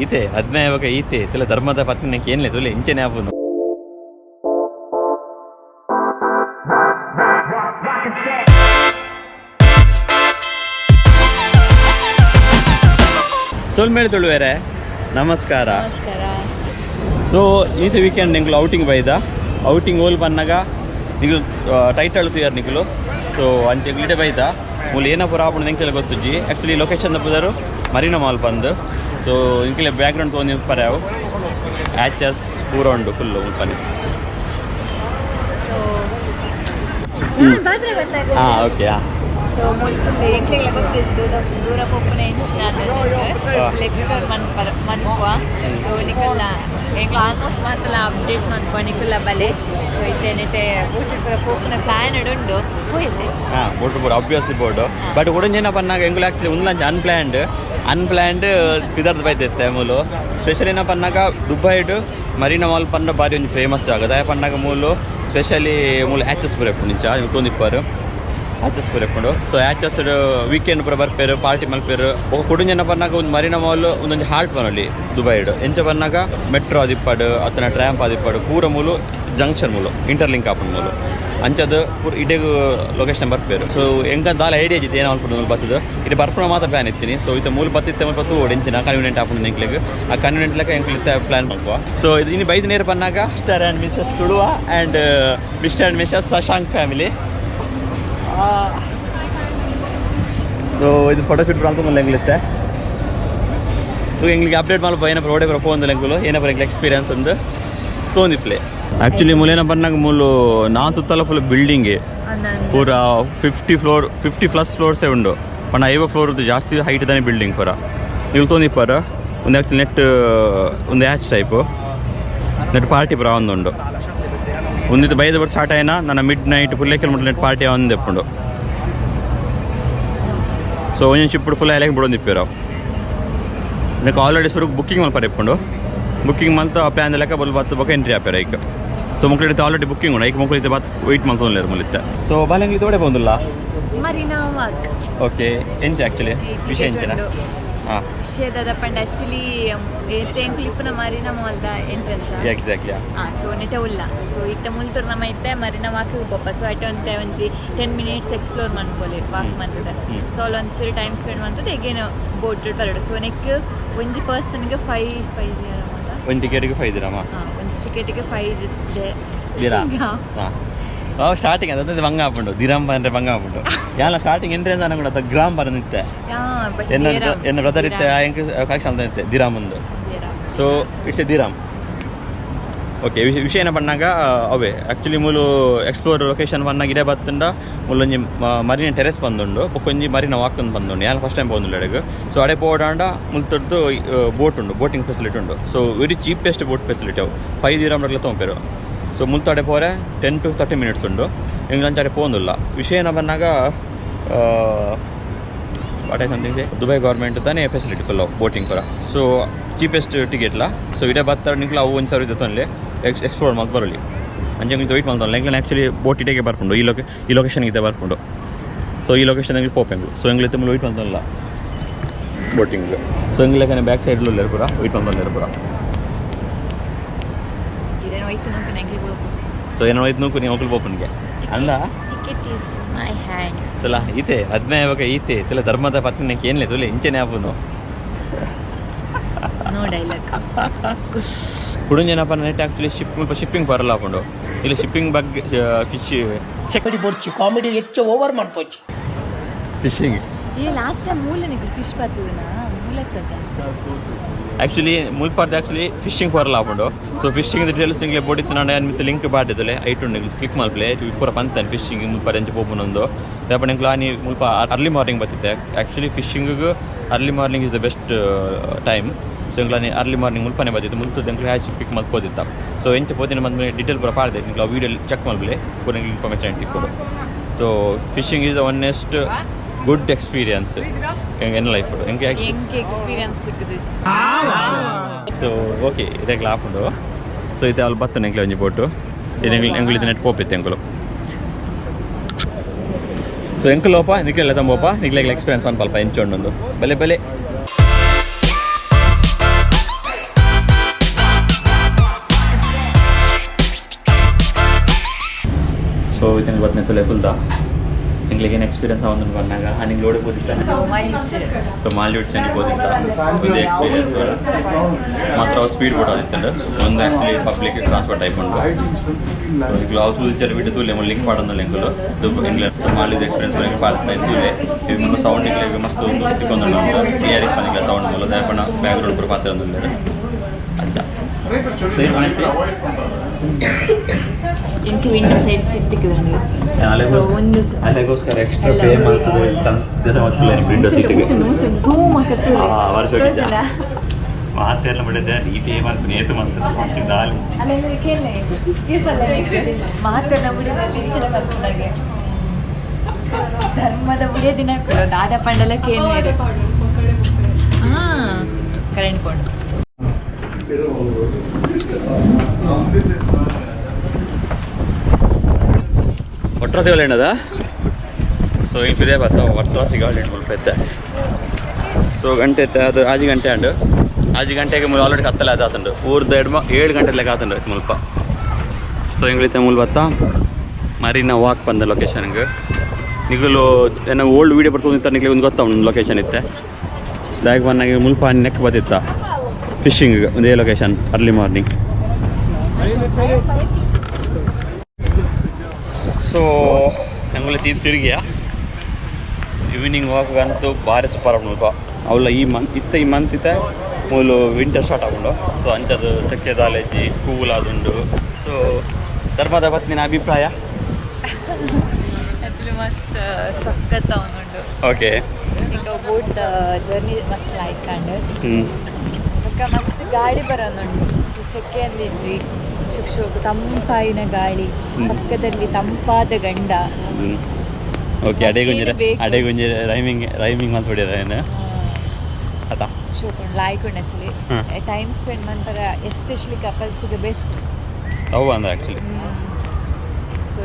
ಈತೆ ಅದನ್ನೇ ಇವಾಗ ಈತೆ ತಿಲ್ಲ ಧರ್ಮದ ಪತ್ನಿ ಏನ್ಲೇ ತುಲೆ ಇಂಚೆನೆ ಆಪುನು ಸೋಲ್ಮೇಲೆ ತುಳುವೇರೆ ನಮಸ್ಕಾರ. ಸೊ ಈತ ವೀಕೆಂಡ್ ನಿಂಗಳು ಔಟಿಂಗ್ ಬೈದ ಔಟಿಂಗ್ ಓಲ್ ಬನ್ನಾಗ ನಿಂಗಳು ಟೈಟ್ ಅಳುತ್ತೀಯಾರು ನಿಂಗಳು. ಸೊ ಅಂಚೆ ಗಿಡೆ ಬೈದ ಮೂಲ ಏನೋ ಪುರ ಆಪುಂಡು ನಿಂಕೆಲ್ಲ ಗೊತ್ತುಜ್ಜಿ. ಆ್ಯಕ್ಚುಲಿ ಲೊಕೇಶನ್ ತಪ್ಪುದಾರು ಮರೀನಾ ಮಾಲ್ ಬಂದು. ಸೊ ಇಂಕಲೆ ಬ್ಯಾಕ್ಗ್ರೌಂಡ್ ತೊಗೊಂಡು ಪರ್ಯಾವು ಆಚಸ್ ಪೂರ ಉಂಡು ಫುಲ್ಲು ಮುಲ್ಪನೆ. ಹಾಂ ಓಕೆ. ಹಾಂ So multiple actually ಗೊತ್ತಿದ್ದು ದೂರ ಪೋಪನೆ ಎಕ್ಸ್ಪ್ಲೋರ್ ಮನ್ಪುವ. ಸೊ ನಿಕಲ್ಲ ಎಂಕ್ಲ ಆಲ್ಮೋಸ್ಟ್ ಮಾತಲ್ಲ ಅಪ್ಡೇಟ್ ಮನ್ಪುವ ನಿಕಲ್ಲ ಬಲೆ. ಸೊ ಇತ್ತೆ ನೆಟ್ಟೆ ಬೋಟ್ ಪೂರ ಪೋಪನ ಪ್ಲಾನ್ ಉಂಡು ಹೋಯಿದ್ದೆ. ಹಾಂ ಬೋಟ್ ಪೂರ ಆಬ್ವಿಯಸ್ಲಿ ಬೋರ್ಡು ಬಟ್ ಉಡಂಜೇನ ಪನ್ನಾಗ ಎಂಗುಲು ಆ್ಯಕ್ಚುಲಿ ಉಂದು ಅನ್ಪ್ಲ್ಯಾಂಡ್ ಪಿದರ್ದು ಬೈದೈತೆ ಮೂಲು. ಸ್ಪೆಷಲ್ ಏನಪ್ಪ ಪನ್ನಾಗ ದುಬೈಡು ಮರೀನಾ ಮಾಲ್ ಪನ್ನ ಬಾರಿ ಒಂದು ಫೇಮಸ್ ಜಾಗ ದಯ ಪನ್ನಾಗ ಮೂಲು ಸ್ಪೆಷಲಿ ಮೂಲು ಆಚಸ್ ಪೂರ ಎಪ್ಪು ನಿಂಚ ತೊಂದಿಪ್ಪಾರು ಆಚಸ್ ಪೂರ ಎಪ್ಪುಂಡು. ಸೊ ಆಚಸ್ ವೀಕೆಂಡ್ ಪೂರ ಬರ್ಪೇರು ಪಾರ್ಟಿ ಮಲ್ಪೇರು ಕುಡುಂಜನ ಪನ್ನಾಗ ಒಂದು ಮರೀನಾ ಮಾಲ್ ಒಂದೊಂದು ಹಾರ್ಟ್ ಬನ್ನೊಳ್ಳಿ ದುಬೈಡು ಎಂಚ ಪನ್ನಾಗ ಮೆಟ್ರೋ ಆದಿಪ್ಪಾಡು ಅತ್ತನ ಟ್ರ್ಯಾಂಪ್ ಆದಿಪ್ಪಾಡು ಪೂರ ಮೂಲು ಜಂಕ್ಷನ್ ಮೂಲು ಇಂಟರ್ಲಿಂಕ್ ಆಪುಂಡು ಮೂಲು ಅಂಚದು ಪೂರ ಇಡೇಗು ಲೊಕೇಶನ್ ಬರ್ಪೇರು. ಸೊ ಎಂಕ ದಾಲ ಐಡಿಯಾ ಇತ್ತು ಏನೋ ಅನ್ಕೊಂಡು ಮೂಲು ಬರ್ತದೆ ಇದು ಬರ್ಪುಣ ಮಾತ್ರ ಪ್ಲಾನ್ ಇತ್ತೀನಿ. ಸೊ ಇದು ಮೂಲು ಬತ್ತಿತ್ತೆ ಮೂಲು ಬತ್ತು ಎಂಚಿನ ಕನ್ವೀನಿಯಂಟ್ ಆಪುಂಡು ನಿಂಕ್ಲಿಗೆ ಆ ಕನ್ವೀನಿಯಂಟ್ ಲೆಕ್ಕ ಎಂಕ್ಲಿತ್ತ ಪ್ಲಾನ್ ಮಾಡ್ಕೋ. ಸೊ ಇದು ಇನ್ನು ಬೈದು ನೇರ Pannaga mister and missus Tuluva and mister and missus Shashank family. So ಇದು ಫೋಟೋಶೂಟ್ ಅಂತ ಒಂದು ಎಂಗ್ಲಿತ್ತೆ. ಸೊ ಎಂಗ್ಲಿಗೆ ಅಪ್ಡೇಟ್ ಮಾಡಪ್ಪ ಏನಪ್ಪ ರೋಡೆ ಬರಪ್ಪ ಒಂದು ಎಂಗುಲು ಏನಪ್ಪ ಎಂಗ್ಲ ಎಕ್ಸ್ಪೀರಿಯನ್ಸ್ ಒಂದು ತೊಂದಿಪ್ಲೆ. ಆ್ಯಕ್ಚುಲಿ ಮೂಲೇನ ಬಂದಾಗ ಮೂಲು ನಾನು ಸುತ್ತಲ ಫುಲ್ ಬಿಲ್ಡಿಂಗ್ ಪೂರ 50+ ಫ್ಲೋರ್ಸೇ ಉಂಡು ಪಣ್ಣ 50 ಫ್ಲೋರ್ದು ಜಾಸ್ತಿ ಹೈಟ್ ತಾನೆ ಬಿಲ್ಡಿಂಗ್ ಪೂರ ನೀವು ತೊಂದಿಪ್ಪಾರ ಒಂದು ಆ್ಯಕ್ಚುಲಿ ನೆಟ್ ಒಂದು ಹ್ಯಾಚ್ ಟೈಪು ನೆಟ್ ಪಾರ್ಟಿ ಪೂರ ಒಂದುಂಡು ಒಂದಿದ್ದು ಬೈದ ಬರ್ತು ಸ್ಟಾರ್ಟ್ ಆಯ್ನ ನನ್ನ mid night full kilometre net party ಒಂದು ಎಪ್ಪುಂಡು. ಸೊ ಒಂದೊಂದು ಶಿಪ್ ಫುಲ್ ಎಲ್ಲ ಬಿಡೊಂದಿಪ್ಪೇರು ಇದಕ್ಕೆ ಆಲ್ರೆಡಿ ಸುರು ಬುಕ್ಕಿಂಗ್ ಮಲ್ಪರ ಎಪ್ಪುಂಡು ಬುಕ್ಕಿಂಗ್ ಮಲ್ತು ಆ ಪ್ಲಾನ್ ಲೆಕ್ಕ ಬಲ್ ಬತ್ತು ಬೊಕ್ಕ ಎಂಟ್ರಿ ಆಪ್ಯಾರ ಈಗ. ಸೊ ಮುಕ್ಳಿತ್ತು ಆಲ್ರೆಡಿ ಬುಕ್ಕಿಂಗ್ ಉಂಡು ಐಕ್ ಮುಕ್ಳಿತ್ತು ಬತ್ತು ವೆಯ್ಟ್ ಮಾಡ್ಕೊಂಡ್ಲೇರು ಮುಲಿತ್ತೆ. ಸೊ ಬಾಲಂಗಿ ತೋಡೆ ಬಂದಿಲ್ಲ ಮರೀನಾ ವಾಕ್ ಓಕೆ ಎಂಚ ಆ್ಯಕ್ಚುಲಿ ವಿಷಯ ಎಂಚಿನ ಹಾಂ ವಿಷಯದ ಪಂಡ ಆ್ಯಕ್ಚುಲಿ ಎಂಕ್ಲಿಪ್ಪನ ಮರೀನಾ ಮಾಲ್ದ ಎಂಟ್ರೆನ್ಸ್ ಎಕ್ಸಾಕ್ಟ್ಲಿ. ಹಾಂ ಸೊ ನೆಟ ಉಲ್ಲ. ಸೊ ಇತ್ತ ಮುಲ್ತೂರು ನಮ್ಮ ಇತ್ತೆ ಮರೀನಾ ವಾಕ್ ಪೋಪ. ಸೊ ಐಟ ಒಂತೆ ಒಂಜಿ 10 minutes ಎಕ್ಸ್ಪ್ಲೋರ್ ಮನ್ಪೊಲಿ ವಾಕ್ ಮಂತದ. ಸೊ ಅಲ್ಲಿ ಒಂಚೂರು ಟೈಮ್ ಸ್ಪೆಂಡ್ ಮಂತದ ಎಗೇನು ಬೋಟ್ ಬರಡು. ಸೊ ನೆಕ್ಸ್ಟ್ ಒಂಜಿ ಪರ್ಸನ್ಗೆ 5 ಒಂದು ಟಿಕೆಟಿಗೆ 5 ದಿರಮ ಒಂದು ಟಿಕೆಟಿಗೆ 5 ದಿರಮ್. ಹಾಂ ಸ್ಟಾರ್ಟಿಂಗ್ ಅದಂದ್ರೆ ಬಂಗ ಹಾಕೊಂಡು ದಿರಂ ಅಂದರೆ ಬಂಗ ಹಾಕೊಂಡು ಯಾಲ ಸ್ಟಾರ್ಟಿಂಗ್ ಎಂಟ್ರೆನ್ಸ್ ಅನ್ನ ಕೂಡ ಗ್ರಾಮ್ ಬರನಿತ್ತೆ ಎನ್ನ ಬ್ರದರ್ ಇತ್ತೆ ಹೆಂಗೆ ಕಲೆಕ್ಷನ್ ಅಂತ ಇತ್ತೆ ದಿರಾಮ್ ಒಂದು. So it's A ದಿರಾಮ್ okay. ವಿಷಯ ಏನ ಬಂದಾಗ ಅವೇ ಆ್ಯಕ್ಚುಲಿ ಮೂಲು ಎಕ್ಸ್ಪ್ಲೋರ್ ಲೊಕೇಶನ್ ಬಂದಾಗ ಇದೇ ಬತ್ತಂಡ ಮುಲ್ಲೊಂಜಿ ಮರಿನ ಟೆರೆಸ್ ಬಂದುಂಡು ಒಂಜಿ ಮರಿನ ವಾಕ್ ಒಂದು ಬಂದುಂಡು ಯಾರು ಫಸ್ಟ್ ಟೈಮ್ ಬಂದುಂಡು ಎಡೆಗೆ. ಸೊ ಅಡೆ ಪೋಡಾಂಡ ಮುಲ್ತದ್ದು ಬೋಟ್ ಉಂಡು ಬೋಟಿಂಗ್ ಫೆಸಿಲಿಟಿ ಉಂಡು. So very cheapest boat facility ಅವು 5 ದಿರಮ್ರೆಲ್ಲ ತೊಗೊಂಪೇರು. ಸೊ ಮುಲ್ತಾಡೆ ಪೋರೆ 10 to 30 minutes ಉಂಡು ಎಂಗ್ಲಂಚಾಡೆ ಪೋಂದಿಲ್ಲ. ವಿಷಯ ಏನ ಬಂದಾಗ what I something Dubai government ತಾನೇ ಫೆಸಿಲಿಟಿ ಫುಲ್ ಬೋಟಿಂಗ್ ಪರ. ಸೊ ಚೀಪೆಸ್ಟ್ ಟಿಕೆಟ್ಲ. ಸೊ ಇಡೇ ಬತ್ತಾರ ನಿಂಕ್ಲ ಅವು ಒಂದು ಸರ್ವಿಸ್ ತೊಂದಲೆ ಎಕ್ಸ್ಪ್ಲೋರ್ ಮಾಡಿ ಬರಲಿ ಅಂಜೆ ವೆಯ್ಟ್ ಮಾಡ್ತಾನೆ ಎಂಗ್ಲ ಆ್ಯಕ್ಚುಲಿ ಬೋಟ್ ಇಟೇಗೆ ಬರ್ಕೊಂಡು ಈ ಲೊಕೇಶನ್ಗೆ ಬರ್ಕೊಂಡು. ಸೊ ಈ ಲೊಕೇಶನ್ ಪೋಪೆಂಗ್ಲು. ಸೊ ಎಂಗ್ಲಿತ್ತೆ ಮೇಲೆ ವೆಯ್ಟ್ ಮಾಡ್ತಾನಲ್ಲ ಬೋಟಿಂಗ್. ಸೊ ಎಂಗ್ಲೇ ಬ್ಯಾಕ್ ಸೈಡ್ಲು ಇಲ್ಲರು ಪೂರ ವೆಯ್ಟ್ ಮಾಡ್ತಾನೆ ಪೂರ. ಸೊ ಏನೋ ಹೋಯ್ತು ನೋಕು ನೀವು ಹೋಗ್ಲಿ ಪೋಪನ್ಗೆ ಅಂದ ತುಲ ಈತೆ ಅದನ್ನೇ ಇವಾಗ ಈತೆ ತುಲ ಧರ್ಮದ ಪತ್ನಿ ಏನ್ಲೇ ತುಲೆ ಇಂಚೆನೆ ಆಪುನು ಕುಡುಂಜನಪ್ಪ ನೆಟ್ ಆ್ಯಕ್ಚುಲಿ ಶಿಪ್ಪಿಂಗ್ ಬರಲ್ಲ ಹಾಕೊಂಡು ಇಲ್ಲಿ ಶಿಪ್ಪಿಂಗ್ ಬಗ್ಗೆ ಫಿಶ್ ಚೆಕ್ಕಡಿ ಬೊರ್ಚಿ ಕಾಮಿಡಿ ಹೆಚ್ಚು ಓವರ್ ಮಾಡ್ಪೋಚಿ ಫಿಶಿಂಗ್ ಈ ಲಾಸ್ಟ್ ಟೈಮ್ ಮೂಲೆನಿಗೆ ಫಿಶ್ ಬರ್ತದನಾ ಮೂಲಕ್ಕೆ ಆ್ಯಕ್ಚುಲಿ ಮುಲ್ಪಾರ್ದು ಆ್ಯಕ್ಚುಲಿ ಫಿಶಿಂಗ್ ಬರಲ್ಲ ಹಾಕೊಂಡು. ಸೊ ಫಿಶಿಂಗ್ ಡೀಟೇಲ್ಸ್ ನಿಂಗೆ ಬೋಡಿತ್ತು ನಾನು ಮಿತ್ ಲಿಂಕ್ ಬಾಡಿದ್ದಲೆ ಐಟುಂಡು ಕ್ಲಿಕ್ ಮಾಡ್ಪ್ಲೆ ಪೂರ ಪಂತಾನೆ ಫಿಶಿಂಗ್ ಮುಲ್ಪಾಡು ಎಂಚ ಪೋಪುನೊಂದು ದಯಪಟ್ಟು ನಿಂಗೆ ನೀ ಮುಲ್ಪ ಅರ್ಲಿ ಮಾರ್ನಿಂಗ್ ಬರ್ತಿದ್ದೆ. ಆ್ಯಕ್ಚುಲಿ ಫಿಶಿಂಗಿಗೆ early morning is the best time. So ಇಂಗ್ಲ ನೀ ಅರ್ಲಿ ಮಾರ್ನಿಂಗ್ ಮುಲ್ಪನೆ ಬರ್ತಿತ್ತು ಮುಲ್ತದ್ದು ಎಂಕ್ಲೆ ಹ್ಯಾಚ್ ಪಿಕ್ ಮಾಡ್ಕೋದಿತ್ತ. ಸೊ ಎಂಚ ಪೋದಿನ ಬಂದ ಡೀಟೇಲ್ ಪೂರ ಪಾಡಿದೆ ನಿಂಗೆ ವೀಡಿಯೋ ಚೆಕ್ ಮಾಡ್ಬಲೆ ಪೂರ ನಿಂಗೆ ಇನ್ಫಾರ್ಮೇಷನ್ ತಿಕ್ಕೊಡು. So fishing is the honest good experience ಎನ್ನ ಲೈಫ್ ಹೆಂಗೆ ಎಕ್ಸ್ಪೀರಿಯನ್ಸ್ ಸಿಕ್ಕಿದೆ. ಸೊ ಓಕೆ ಇದೇ ಹಾಕೊಂಡು. ಸೊ ಇದು ಅಲ್ಲಿ ಬತ್ತನೆ ಎಂಕ್ಲೆ ಒಂಜಿ ಬೋಟು ಎಂಗ್ಲಿದ್ದು ನೆಟ್ ಪೋಪಿತ್ತು ಎಂಕುಲು. ಸೊ ಎಂಕುಲೋಪ ನಿಕ್ಲೆಲ್ಲ ತಂಬೋಪ ನಿಕ್ಲೆಲ್ಲ ಎಕ್ಸ್ಪೀರಿಯನ್ಸ್ ಅನ್ಪಲ್ಪ ಎಂಚೊಂಡೊಂದು ಬೆಲೆ ಸೊ ಇದನ್ನು ಇವತ್ತು ಲೆಕ್ಕಲ್ದ ನಿಂಗೆ ಏನು ಎಕ್ಸ್ಪೀರಿಯನ್ಸ್ ಆಗೋದು ಬಂದಾಗ ನಿಂಗೆ ಲೋಡಿಗೆ ಹೋಗಿದ್ದಾನೆ ಸೊ ಮಾಲ್ಡೀವ್ಸ್ ಹೋಗಿದ್ದ ಒಂದು ಎಕ್ಸ್ಪೀರಿಯನ್ಸ್ ಮಾತ್ರ ಸ್ಪೀಡ್ ಬೋಟ್ ಆದಿತ್ತಂಡು ಒಂದು ಆ್ಯಕ್ಚುಲಿ ಪಬ್ಲಿಕ್ ಟ್ರಾನ್ಸ್ಪೋರ್ಟ್ ಆಯ್ಕೊಂಡು ಈಗ ಅವು ತೂದಿಚಾರ ಬಿಟ್ಟು ತೂಲೆ ಲಿಂಕ್ ಮಾಡೋದು ಲಿಂಕಲು ಇಂಗ್ಲೆಂಡ್ ಮಾಲ್ಡೀವ್ಸ್ ಎಕ್ಸ್ಪೀರಿಯನ್ಸ್ ಬಗ್ಗೆ ಪಾಡ್ತಾ ಇದ್ದೀವಿ ಈಗ ಸೌಂಡ್ ಈಗ ಮಸ್ತ್ ಒಂದು ಚಿಕ್ಕೊಂದು ಇಯರಿಂಗ್ಸ್ ಬಂದಿಲ್ಲ ಸೌಂಡ್ ಮೂಲ ದಯಪಣ ಬ್ಯಾಕ್ಗ್ರೌಂಡ್ ಕೂಡ ಪಾತ್ರ ಒಂದು ಅಂಚ എനിക്ക് വിൻഡോ സൈഡ് ಸಿಕ್ಕಿದಂಗೆ ಅಲ್ಲಿಗೋಸ್ಕರ ಎಕ್ಸ್ಟ್ರಾ ಪೇ ಮಾಡ್ತದೆ ವಿಂಡೋ ಸೀಟಿಗೆ ಮಾತೆಲ್ಲ ಬಿಡಿದೆ ನೀತಿ ಮಾಡ್ತೀನಿ ಏತು ಮಾಡ್ತೀನಿ ಅಷ್ಟಿಗೆ ದಾಲಿ ಮಾತೆಲ್ಲ ಬಿಡಿದಲ್ಲಿ ಧರ್ಮದ ಬಿಡಿಯ ದಿನ ದಾದ ಪಂಡಲ ಕೇಳಿ ಕರೆಂಟ್ ಕೊಂಡು ಒಟ್ರಾಸಿಗಳು ಏನದ ಸೊ ಹಿಂಗೆ ಇದೇ ಬರ್ತಾ ಒಟ್ರಾಸಿಗಳು ಏನು ಸ್ವಲ್ಪ ಐತೆ ಸೊ ಗಂಟೆ ಐತೆ ಅದು ಆಜು ಗಂಟೆ ಅಂಡು ಆಜು ಗಂಟೆಗೆ ಮೂಲ ಆಲ್ರೆಡಿ ಕತ್ತಲೆ ಅದು ಆತಂಡು ಊರ್ದು 7 ಗಂಟೆ ಲೆಕ್ಕ ಆತಂಡು ಮುಲ್ಪ ಸೊ ಹಿಂಗೈತೆ ಮೂಲ ಬತ್ತಾ ಮರೀನಾ ವಾಕ್ ಬಂದ ಲೊಕೇಶನ್ಗೆ ನಿಗಲು ಏನೋ ಓಲ್ಡ್ ವೀಡಿಯೋ ಬರ್ತಾ ನಿಗಲಿ ಒಂದು ಗೊತ್ತಾ ಒಂದು ಲೊಕೇಶನ್ ಇತ್ತೆ ದಾಗಿ ಬಂದಾಗ ಮುಲ್ಪ ನೆಕ್ ಬತ್ತಿತ್ತ ಫಿಶಿಂಗ್ ಒಂದೇ ಲೊಕೇಶನ್ ಅರ್ಲಿ ಮಾರ್ನಿಂಗ್ ಸೊ ನಂಗೆ ತಿರುಗಿಯ ಈವ್ನಿಂಗ್ ವಾಕ್ಗಂತೂ ಭಾರಿ ಸೂಪರ್ ಮುಲ್ಪ ಅವಳ ಈ ಮಂತ್ ಇತ್ತೆ ಮೂಲು ವಿಂಟರ್ ಸ್ಟಾರ್ಟ್ ಆಗೊಂಡು ಸೊ ಅಂಚದು ಚಕ್ಕೆ ದಾಲೇಜಿ ಕೂಲ್ ಆದುಂಡು ಸೊ ಧರ್ಮದ ಪತ್ನಿನ ಅಭಿಪ್ರಾಯ ಆ್ಯಕ್ಚುಲಿ ಮಸ್ತ್ ಸಖತ್ ಅವನುಂಡು ಓಕೆ ಈಗ ಬೋಟ್ ಜರ್ನಿ ಮಸ್ತ್ ಆಯ್ಕೊಂಡು ಮಸ್ತ್ ಗಾಳಿ ಬರೋನುಂಡು ಸೆಕೆಯಲ್ಲಿ ಶುಕ್ಷೋಗು ತಂಪಾಯಿನ ಗಾಳಿ ಪಕ್ಕದಲ್ಲಿ ತಂಪಾದ ಗಂಡ ಓಕೆ ಅಡೆಗುಂಜಿ ರೈಮಿಂಗ್ ಅಂತ ಹೊಡಿಯೋದೇನು ಅದ ಶೋಕೊಂಡು ಲಾಯ್ಕೊಂಡು ಆ್ಯಕ್ಚುಲಿ ಟೈಮ್ ಸ್ಪೆಂಡ್ ಮಾಡ್ತಾರ ಎಸ್ಪೆಷಲಿ ಕಪಲ್ಸಿಗೆ ಬೆಸ್ಟ್ ಅವು ಅಂದ ಆ್ಯಕ್ಚುಲಿ ಸೊ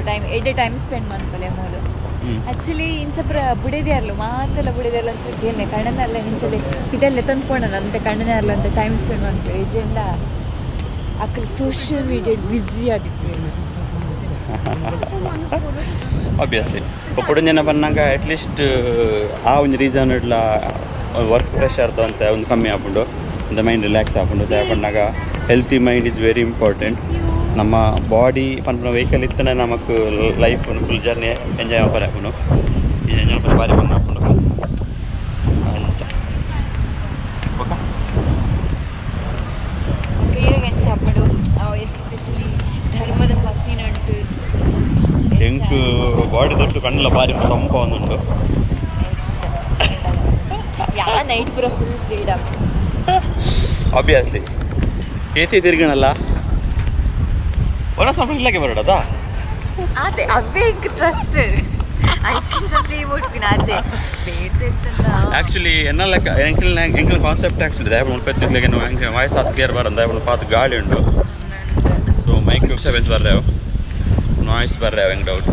ಟೈಮ್ ಸ್ಪೆಂಡ್ ಮಾಡ್ತಲೆ ಮೂಲು ಆ್ಯಕ್ಚುಲಿ ಇಂಚಪ್ರ ಬುಡಿದೆ ಅಲ್ಲ ಮಾತೆಲ್ಲ ಬುಡಿದೆ ಅಲ್ಲ ಅಂತ ಕೇಳಿ ಕಣ್ಣನೆಲ್ಲ ಹಿಂಚಲಿ ಇದೆಲ್ಲ ತಂದ್ಕೊಂಡ ಅಂತ ಕಣ್ಣನೇ ಅಲ್ಲ ಅಂತ ಟೈಮ್ ಸ್ಪೆಂಡ್ ಮಾಡ್ತೀವಿ ಏಜೆಂಡ ಅక్కడ ಸೋಷಿಯಲ್ ಮೀಡಿಯಾ ಬ್ಯುಸಿ ಆಗಿತ್ತು ಆಬ್ವಿಯಸ್ಲಿ ಒಪ್ಪಡು ಜನ ಬಂದಾಗ ಅಟ್ಲೀಸ್ಟ್ ಆ ಒಂದು ರೀಸನ್ ಇಡ್ಲ ವರ್ಕ್ ಪ್ರೆಷರ್ದು ಅಂತ ಒಂದು ಕಮ್ಮಿ ಹಾಕೊಂಡು ಒಂದು ಮೈಂಡ್ ರಿಲ್ಯಾಕ್ಸ್ ಹಾಕೊಂಡು ತಗೊಂಡಾಗ healthy mind is very important ನಮ್ಮ ಬಾಡಿ ಪಂಪಿನ ವೆಹಿಕಲ್ ಇತ್ತನೇ ನಮಕ್ ಲೈಫ್ ಫುಲ್ ಜರ್ನಿ ಎಂಜಾಯ್ ಮಾಡ್ತಾರೆ ಹಾಕೊಂಡು ಈ ಎಂಜಾಯ್ ಮಾಡ್ತಾರೆ ಭಾರಿ ಬಂದು ಹಾಕೊಂಡು ಅಂಚ ಓಕೆ ಚಾಪಡು ಎಸ್ಪೆಷಲಿ ಧರ್ಮದ ಪತ್ನಿನುಂಟು ಹೆಂಗ್ ಬಾಡಿ ದೊಡ್ಡ ಕಣ್ಣೆಲ್ಲ ಭಾರಿ ತಂಪ ಒಂದುಂಟು ಯಾ ನೈಟ್ ಪೂರ ಫುಲ್ ಫ್ರೀಡಮ್ ಆಬ್ವಿಯಸ್ಲಿ ಕೇತಿ ತಿರ್ಗಣಲ್ಲ ಒಂದೊಂದು ಸ್ವಲ್ಪ ಇಲ್ಲಕ್ಕೆ ಬರೋಡದಾ ಅದೇ ಅವೇ ಟ್ರಸ್ಟ್ ಆ್ಯಕ್ಚುಲಿ ಎನ್ನಲ್ಲ ಎಂಕಲ್ ಕಾನ್ಸೆಪ್ಟ್ ಆ್ಯಕ್ಚುಲಿ ದಯಪು ಮುಲ್ಪೆತ್ತಿಗೆ ವಯಸ್ಸಾದ ಕೇರ್ ಬರೋದು ದಯಪು ಪಾತ್ ಗಾಳಿ ಉಂಟು ಸೊ ಮೈಕ್ ಡಿಸ್ಟರ್ಬೆನ್ಸ್ ಬರ್ರೇವು ನಾಯ್ಸ್ ಬರ್ರೇವು ಹೆಂಗೆ ಡೌಟ್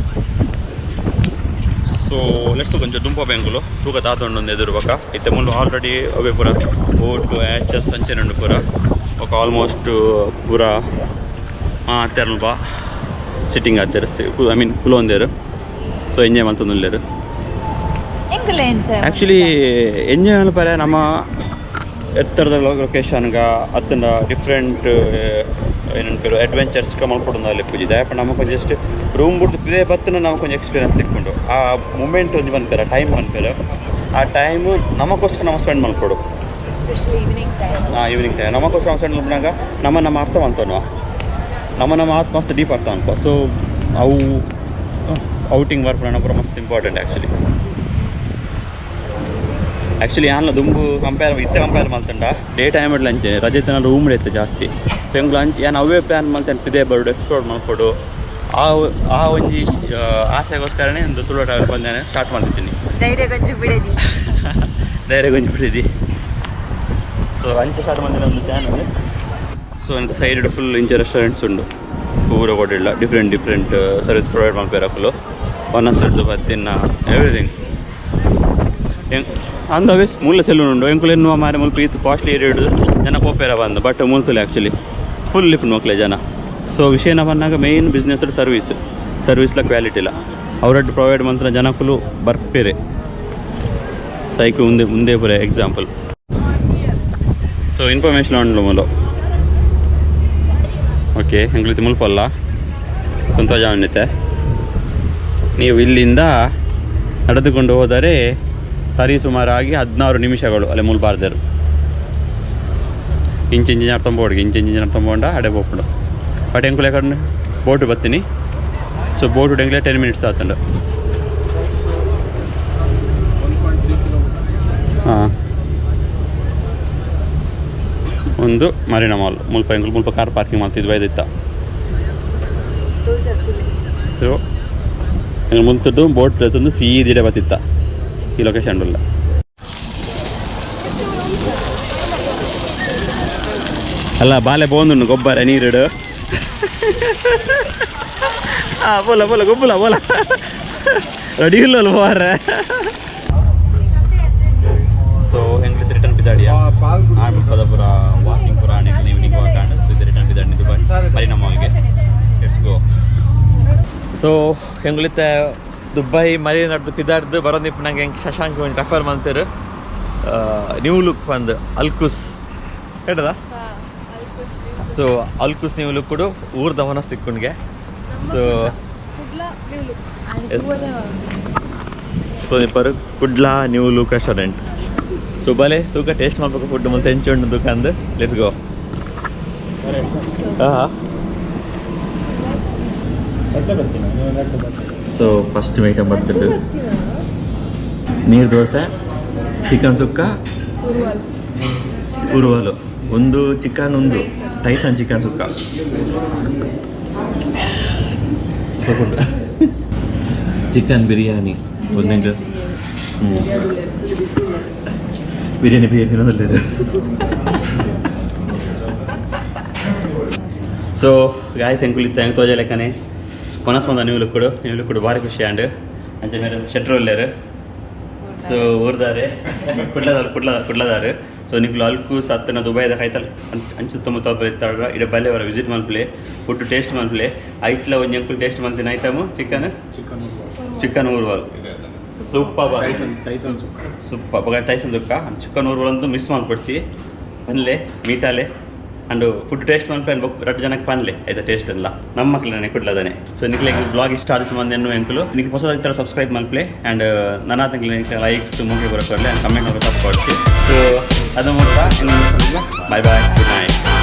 ಸೊ ಲೆಟ್ಸ್ ಕೊಂಚ ದುಂಪ ಬೆಂಗುಲು ತೂಕ ತಾತೊಂಡು ಎದುರು ಬಕ್ಕ ಇತ್ತೆ ಮುಳ್ಳು ಆಲ್ರೆಡಿ ಅವೇ ಪೂರ ಓಟು ಆ್ಯಚಸ್ ಸಂಚೆನುಂಡು ಪೂರ ఒక ಆಲ್ಮೋಸ್ಟ್ ಪೂರ ಹತ್ತೆರಡು ಬಾ ಸಿಟ್ಟಿಂಗ್ ಹತ್ತಿರ ಐ ಮೀನ್ ಕುಲೊಂದೇರು ಸೊ ಎಂಜಾಯ್ ಮಾಡ್ತಂದುಲ್ಲೇರು ಆ್ಯಕ್ಚುಲಿ ಎಂಜಾಯ್ ಮಲ್ಪರೆ ನಮ್ಮ ಎತ್ತರದ ಲೊಕೇಶನ್ಗೆ ಅತ್ತಂಡ ಡಿಫ್ರೆಂಟ್ ಏನಂತಾರೆ ಅಡ್ವೆಂಚರ್ಸ್ ಮಲ್ಕೊಡೋದು ಅಲ್ಲಿ ಪೂಜೆ ದಯಪ ನಮಗೆ ಜಸ್ಟ್ ರೂಮ್ ಬಿಡ್ತು ಇದೇ ಬತ್ತನ ನಾವು ಕೊಂಚ ಎಕ್ಸ್ಪೀರಿಯನ್ಸ್ ತಿಳ್ಕೊಂಡು ಆ ಮೂಮೆಂಟ್ ಒಂದು ಬಂದ್ಪೇರ ಟೈಮ್ ಬಂದ್ಪೇರ ಆ ಟೈಮು ನಮಗೋಸ್ಕರ ನಾವು ಸ್ಪೆಂಡ್ ಮಾಡ್ಕೊಡು ಈವ್ನಿಂಗ್ ಟೈಮ್ ನಮಗೋಸ್ಕರ ನಾವು ಸ್ಪೆಂಡ್ ಮಾಡ್ಕೊಂಡಾಗ ನಮ್ಮ ಅರ್ಥ ಮಾಡ್ತಾವ ನಮ್ಮ ಆತ್ಮ ಮಸ್ತ್ ಡೀಪ್ ಆಗ್ತಾವ ಅನ್ಕೋ ಸೊ ಅವು ಔಟಿಂಗ್ ವರ್ಕ್ ಪೂರ ಮಸ್ತ್ ಇಂಪಾರ್ಟೆಂಟ್ ಆ್ಯಕ್ಚುಲಿ ಯಾನ್ಲ ದುಂಬು ಕಂಪೇರ್ ಮಾಡ್ತಂಡ ಡೇ ಟೈಮ್ ಇಡ್ಲ ಅಂಚೆ ರಜೆ ತನ ರೂಮ್ ಇಡೈತೆ ಜಾಸ್ತಿ ಸೊ ಹೆಂಗ್ಲು ಅಂಚೆ ಏನು ಅವೇ ಪ್ಲ್ಯಾನ್ ಮಾಡ್ತೇನೆ ಇದೇ ಬರ್ಡು ಎಕ್ಸ್ಪ್ಲೋರ್ ಮಾಡ್ಕೊಡು ಆ ಒಂಜಿ ಆಸೆಗೋಸ್ಕರನೇ ಒಂದು ತುಳು ಟ್ರಾವೆಲ್ ಬಂದೇನೆ ಸ್ಟಾರ್ಟ್ ಮಾಡ್ತಿದ್ದೀನಿ ಧೈರ್ಯಗೊಂಜು ಬಿಡಿದಿ ಸೊ ಅಂಚೆ ಸ್ಟಾರ್ಟ್ ಮಾಡಿದ ಒಂದು ಚಾನಲ್ ಸೊ ನನಗೆ ಸೈಡ್ ಫುಲ್ ಇಂಚೆ ರೆಸ್ಟೋರೆಂಟ್ಸ್ ಉಂಡು ಪೂರ ಕೊಟ್ಟಿಲ್ಲ ಡಿಫ್ರೆಂಟ್ ಸರ್ವಿಸ್ ಪ್ರೊವೈಡ್ ಮಾಡ್ಬೇಕಲ್ಲ ಒಂದೊಂದು ಬತ್ತಿನ ಎವ್ರಿಥಿಂಗ್ ಅಂದವೇ ಮುಲ್ಲ ಸೆಲೂನ್ ಉಂಡು ಎಂಕುಲು ಎನ್ನುವ ಮಾರೆ ಮುಲ್ಪ ಇದು ಕಾಸ್ಟ್ಲಿ ಏರಿಯಾ ಹಿಡಿದು ಜನ ಪೋಪೇರ ಬಂದು ಬಟ್ ಮುಲ್ತುಲೆ ಆ್ಯಕ್ಚುಲಿ ಫುಲ್ ಲಿಪ್ ನೋಕ್ಲೆ ಜನ ಸೊ ವಿಷಯನ ಬಂದಾಗ ಮೇಯ್ನ್ ಬಿಸ್ನೆಸ್ ಸರ್ವೀಸ್ ಸರ್ವಿಸ್ಲ ಕ್ವಾಲಿಟಿ ಇಲ್ಲ ಅವರದ್ದು ಪ್ರೊವೈಡ್ ಮಂತ್ರ ಜನಕ್ಕೂ ಬರ್ಪೇರೆ ಸೈಕು ಮುಂದೆ ಪೂರ ಎಕ್ಸಾಂಪಲ್. ಸೊ ಇನ್ಫಾರ್ಮೇಷನ್ ಉಂಡು ಮೂಲ ಓಕೆ ಎಂಗ್ಲಿತ್ ಮುಲ್ಪಲ್ಲ ಸ್ವಂತ ಜಾವನ್ಯತೆ ನೀವು ಇಲ್ಲಿಂದ ನಡೆದುಕೊಂಡು ಹೋದರೆ ಸರಿ ಸುಮಾರಾಗಿ 16 ನಿಮಿಷಗಳು ಅಲ್ಲೇ ಮುಲ್ಬಾರ್ದರು ಇಂಚಿಂಚಿನ ಅರ್ಥಂಬೋಡ್ಗೆ ಇಂಚಿಂಚಿನ ಅರ್ಥಂಬೋಂಡ ಅಡೆ ಹೋಗ್ಬಿಡು ಬಟ್ ಎಂಕುಲೆ ಕಡೆ ಬೋಟು ಬರ್ತೀನಿ. ಸೊ ಬೋಟು ಎಂಗ್ಲೆ 10 ಮಿನಿಟ್ಸ್ ಆತಂಡು. ಹಾಂ ಒಂದು ಮರೀನಾ ಮಾಲ್ ಮುಲ್ಪ ಕಾರ್ ಪಾರ್ಕಿಂಗ್ ಮಾಡ್ತಿದ್ದು ಬೈದಿತ್ತ. ಸೊ ಎಂಗೆ ಮುಂತದ್ದು ಬೋಟ್ ತಂದು ಸೀದಿಡೆ ಬತ್ತಿತ್ತ ಈ ಲೊಕೇಶನ್ ಉಲ್ಲ. ಅಲ್ಲ ಬಾಲೆ ಬೋಂದು ಗೊಬ್ಬರ ನೀರಿಡು ಬೋಲ ಬೋಲ ಗೊಬ್ಬಲ ಬೋಲ ರೆಡಿ ಇಲ್ಲ ಬಾರ. ಸೊ ಹೆಂಗ್ಲಿದ್ದು ರಿಟರ್ನ್ ಬಿದ್ದಾಡಿಯಾ ಪದಪುರ ವಾಕಿಂಗ್ ಪುರ ಈವ್ನಿಂಗ್ ವಾಕ್ ಆಂಡ್ ಸೊ ಇದು ರಿಟರ್ನ್ ಬಿದ್ದಾಡಿ ದುಬೈ ಮರೀನಾ ಮಾಲ್ಗೆ ಲೆಟ್ಸ್ ಗೋ. ಸೊ ಹೆಂಗ್ಲಿತ್ತ ದುಬೈ ಮರೀನಾಡ್ದು ಪಿದಾಡ್ದು ಬರೋದಿಪ್ಪ ನಂಗೆ ಹೆಂಗೆ ಶಶಾಂಕ್ ಒಂದು ರೆಫರ್ ಮಾಡ್ತಾರೆ ನ್ಯೂ ಲುಕ್ ಬಂದು ಅಲ್ಕುಸ್ ಹೇಳದ. ಸೊ ಅಲ್ಕುಸ್ ನ್ಯೂ ಲುಕ್ ಕೊಡು ಊರ್ದ ಮನಸ್ ತಿಕ್ಕೊಂಡ್ಗೆ. ಸೊ ಪರು Kudla new look restaurant. So ಬಲೆ ತೂಕ ಟೇಸ್ಟ್ ಮಾಡ್ಬೇಕು ಫುಡ್ ಮತ್ತೆ ಹೆಂಚು ದುಕಾನ್ದು ಲೆಟ್ಸ್ ಗೋ. ಹಾಂ ಸೊ ಫಸ್ಟ್ ಐಟಮ್ ಬರ್ತಿಟ್ಟು ನೀರು ದೋಸೆ, ಚಿಕನ್ ಸುಕ್ಕ, ಉರುವಲು ಒಂದು, ಚಿಕನ್ ಒಂದು ಟೈಸನ್ ಚಿಕನ್ ಸುಕ್ಕ, ಚಿಕನ್ ಬಿರಿಯಾನಿ ಒಂದೆಂಟು ಬಿರಿಯಾನಿ ತಿನ್ನೋದಿಲ್ಲ. ಸೊ ಗಾಯಸ್ ಎಂಕುಲಿತ್ತ ಹೆಂಗೆ ತೋಜ ಲೆಕ್ಕನೆ ಮನಸ್ಸು ಬಂದ ನೀವು ಲುಕ್ಕುಡು ಭಾರಿ ಖುಷಿ ಆಂಡ್ ಅಂಚೆ ಮೇಲೆ ಶೆಟ್ರು ಒಳ್ಳೆಯರು. ಸೊ ಊರ್ದಾರೆ ಕುಡ್ಲದಾರು. ಸೊ ನೀವು ಅಲ್ಕು ಸತ್ತನ ದುಬೈದ ಕೈತಲ್ ಸುತ್ತಮುತ್ತ ಇತ್ತಾಡ್ರ ಇಡ ಬಲ್ಲೆವರ ವಿಸಿಟ್ ಮಲ್ಪ್ಲೆ ಫುಡ್ ಟೇಸ್ಟ್ ಮಲ್ಪ್ಲೆ ಐಟ್ಲ ಒಂದು ಎಂಕುಲ್ ಟೇಸ್ಟ್ ಮಲ್ತಿನ ಐಟಮು ಚಿಕನ್ ಊರ್ವಾಲ್ ಸೂಪರ್ ಟೈಸನ್ ಸುಕ್ಕ ಚಿಕನ್ ಊರ್ವಾಲ್ ಅಂತೂ ಮಿಸ್ ಮಾಡ್ಕೊಡ್ಸಿ ಬನ್ಲೆ ಮೀಟಾಲೆ ಅಂಡ್ ಫುಡ್ ಟೇಸ್ಟ್ ಮಾಡ್ಕೊಂಡು ಅನ್ಬೇಕು 2 ಜನಕ್ಕೆ ಪನ್ಲೆ ಆಯ್ತಾ ಟೇಸ್ಟ್ ಎಲ್ಲ ನಮ್ಮ ಮಕ್ಕಳನ್ನೇ ಕೊಡ್ಲದಾನೆ. ಸೊ ನಿಕ್ಲೆ ಬ್ಲಾಗ್ ಇಷ್ಟ ಆದಿತ್ತು ಮಂದೇನು ಎಂಕಲು ನಿಮಗೆ ಹೊಸದಾಗಿ ಥರ ಸಬ್ಸ್ಕ್ರೈಬ್ ಮಾಡ್ಪ್ಲೆ ಆ್ಯಂಡ್ ನನ್ನ ತಿಂಗಳಿಗೆ ಲೈಕ್ಸ್ ಮುಗಿ ಬರೋಕ್ಕಾಗಲಿ ಆ್ಯಂಡ್ ಕಮೆಂಟ್ ಮಾಡೋದು ತಪ್ಪು ಕೊಡ್ಸಿ. ಸೊ ಅದು ಮಾಡ್ತಾ ಬಾಯ್ ಬಾಯ್ ಗುಡ್ ನೈಟ್.